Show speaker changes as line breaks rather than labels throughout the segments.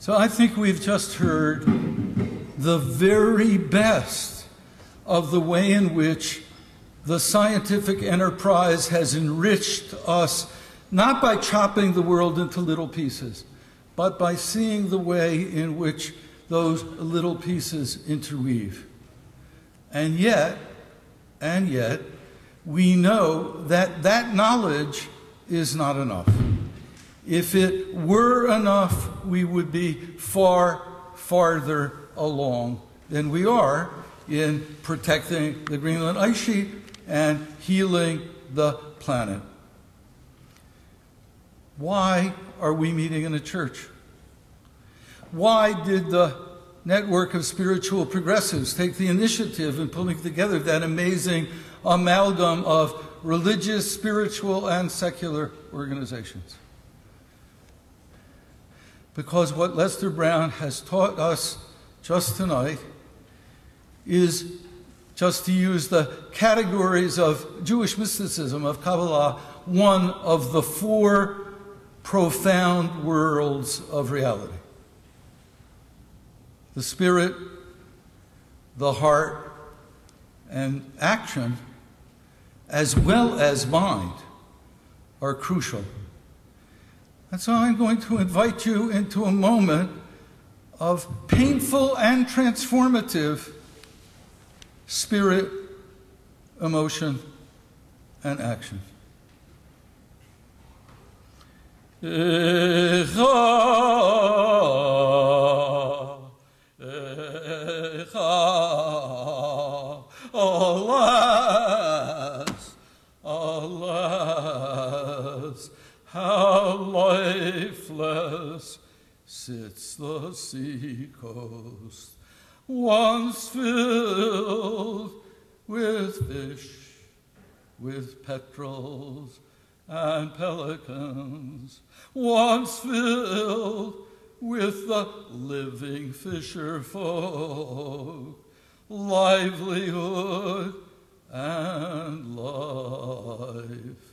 So I think we've just heard the very best of the way in which the scientific enterprise has enriched us, not by chopping the world into little pieces, but by seeing the way in which those little pieces interweave. And yet, we know that that knowledge is not enough. If it were enough, we would be far farther along than we are in protecting the Greenland ice sheet and healing the planet. Why are we meeting in a church? Why did the network of spiritual progressives take the initiative in pulling together that amazing amalgam of religious, spiritual, and secular organizations? Because what Lester Brown has taught us just tonight is, just to use the categories of Jewish mysticism, of Kabbalah, one of the four profound worlds of reality. The spirit, the heart, and action, as well as mind, are crucial. And so I'm going to invite you into a moment of painful and transformative spirit, emotion, and action. Alas, alas, how lifeless sits the sea coast, once filled with fish, with petrels and pelicans, once filled with the living fisher folk, livelihood and life,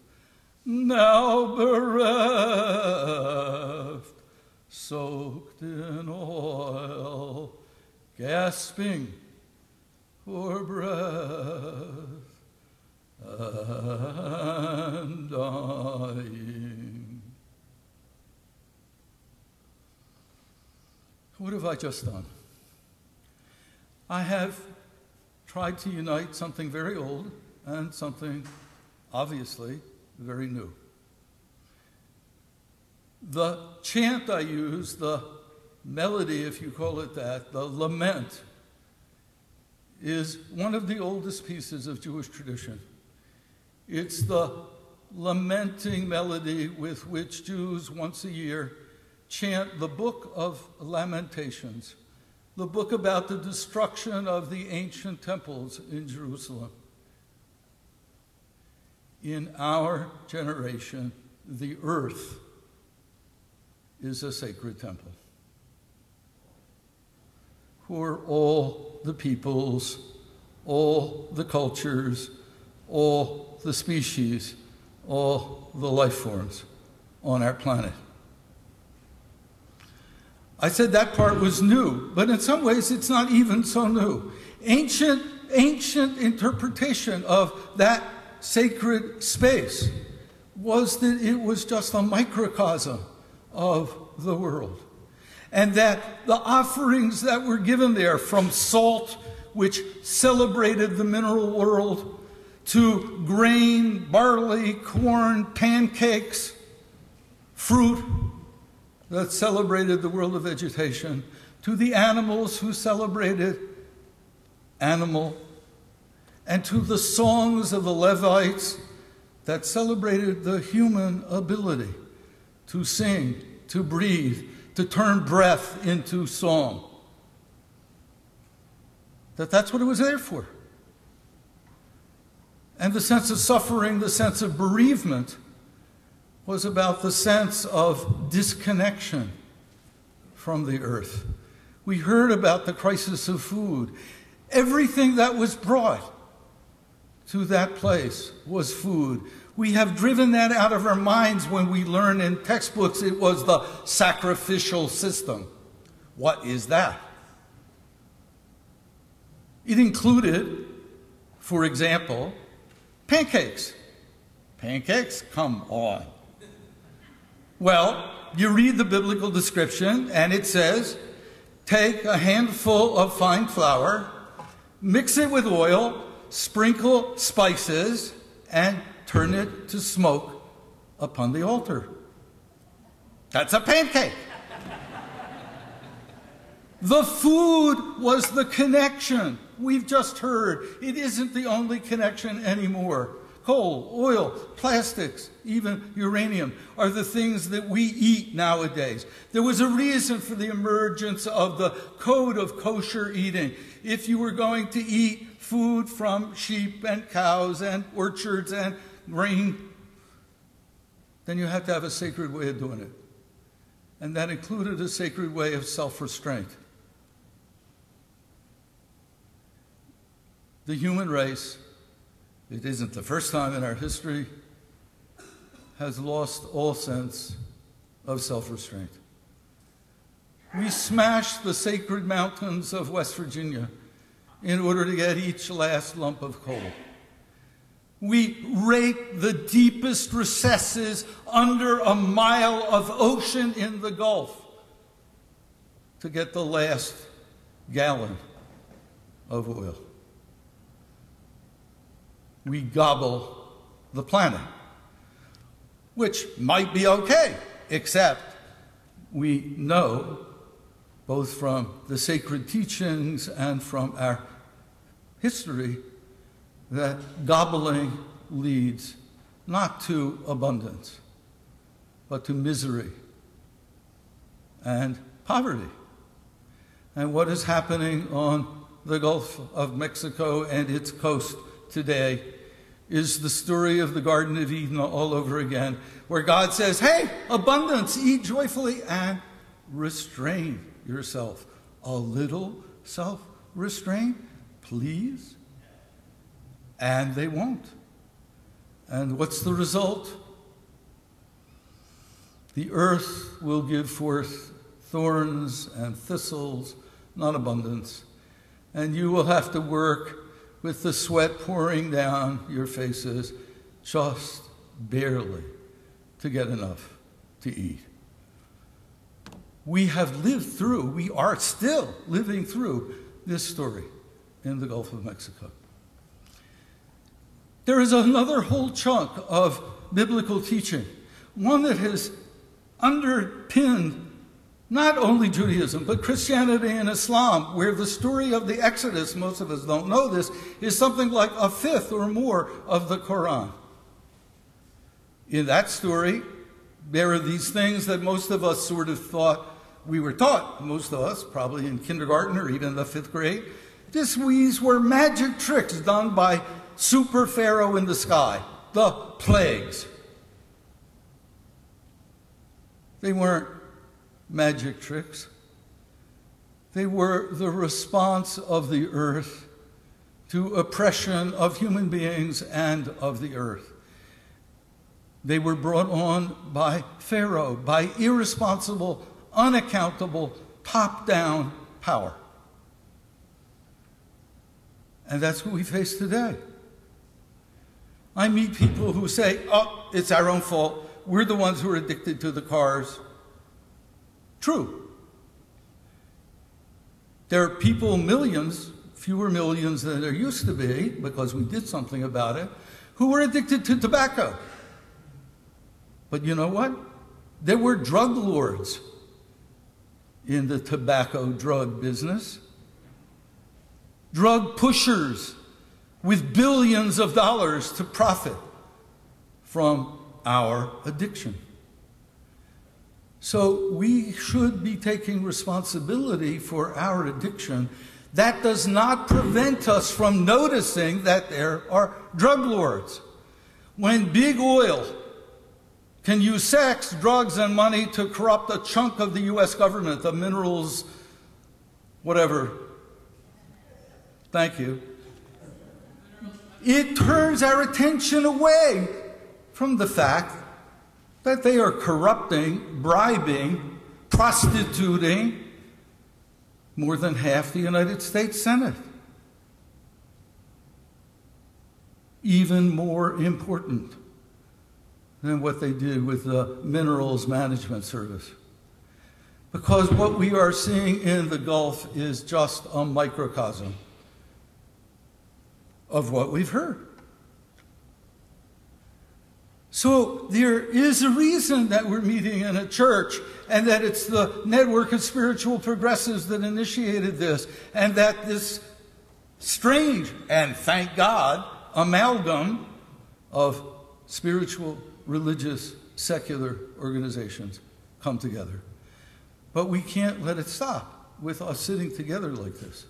now bereft, soaked in oil, gasping for breath, and dying. What have I just done? I have tried to unite something very old and something obviously very new. The chant I use, the melody, if you call it that, the lament, is one of the oldest pieces of Jewish tradition. It's the lamenting melody with which Jews once a year chant the Book of Lamentations, the book about the destruction of the ancient temples in Jerusalem. In our generation, the earth is a sacred temple for all the peoples, all the cultures, all the species, all the life forms on our planet. I said that part was new, but in some ways it's not even so new. Ancient interpretation of that sacred space was that it was just a microcosm of the world. And that the offerings that were given there, from salt, which celebrated the mineral world, to grain, barley, corn, pancakes, fruit that celebrated the world of vegetation, to the animals who celebrated animal, and to the songs of the Levites that celebrated the human ability to sing, to breathe, to turn breath into song. That's what it was there for. And the sense of suffering, the sense of bereavement, was about the sense of disconnection from the earth. We heard about the crisis of food. Everything that was brought to that place was food. We have driven that out of our minds when we learn in textbooks it was the sacrificial system. What is that? It included, for example, pancakes. Pancakes? Come on. Well, you read the biblical description, and it says, take a handful of fine flour, mix it with oil, sprinkle spices, and turn it to smoke upon the altar. That's a pancake. The food was the connection. We've just heard it isn't the only connection anymore. Coal, oil, plastics, even uranium are the things that we eat nowadays. There was a reason for the emergence of the code of kosher eating. If you were going to eat food from sheep and cows and orchards and grain, then you had to have a sacred way of doing it. And that included a sacred way of self-restraint. The human race, it isn't the first time in our history, has lost all sense of self-restraint. We smashed the sacred mountains of West Virginia in order to get each last lump of coal. We raped the deepest recesses under a mile of ocean in the Gulf to get the last gallon of oil. We gobble the planet, which might be okay, except we know, both from the sacred teachings and from our history, that gobbling leads not to abundance, but to misery and poverty. And what is happening on the Gulf of Mexico and its coast today is the story of the Garden of Eden all over again, where God says, hey, abundance, eat joyfully and restrain yourself. A little self-restraint, please. And they won't. And what's the result? The earth will give forth thorns and thistles, not abundance. And you will have to work with the sweat pouring down your faces, just barely to get enough to eat. We have lived through, we are still living through this story in the Gulf of Mexico. There is another whole chunk of biblical teaching, one that has underpinned not only Judaism, but Christianity and Islam, where the story of the Exodus, most of us don't know this, is something like a fifth or more of the Quran. In that story, there are these things that most of us sort of thought we were taught, most of us, probably in kindergarten or even the 5th grade. These were magic tricks done by Super Pharaoh in the sky, the plagues. They weren't magic tricks. They were the response of the earth to oppression of human beings and of the earth. They were brought on by Pharaoh, by irresponsible, unaccountable, top-down power. And that's what we face today. I meet people who say, oh, it's our own fault. We're the ones who are addicted to the cars. True. There are people, millions, fewer millions than there used to be, because we did something about it, who were addicted to tobacco. But you know what? There were drug lords in the tobacco drug business. Drug pushers with billions of dollars to profit from our addiction. So we should be taking responsibility for our addiction. That does not prevent us from noticing that there are drug lords. When big oil can use sex, drugs, and money to corrupt a chunk of the U.S. government, the minerals, whatever. Thank you. It turns our attention away from the fact that they are corrupting, bribing, prostituting more than half the United States Senate. Even more important than what they did with the Minerals Management Service. Because what we are seeing in the Gulf is just a microcosm of what we've heard. So there is a reason that we're meeting in a church, and that it's the network of spiritual progressives that initiated this, and that this strange, and thank God, amalgam of spiritual, religious, secular organizations come together. But we can't let it stop with us sitting together like this.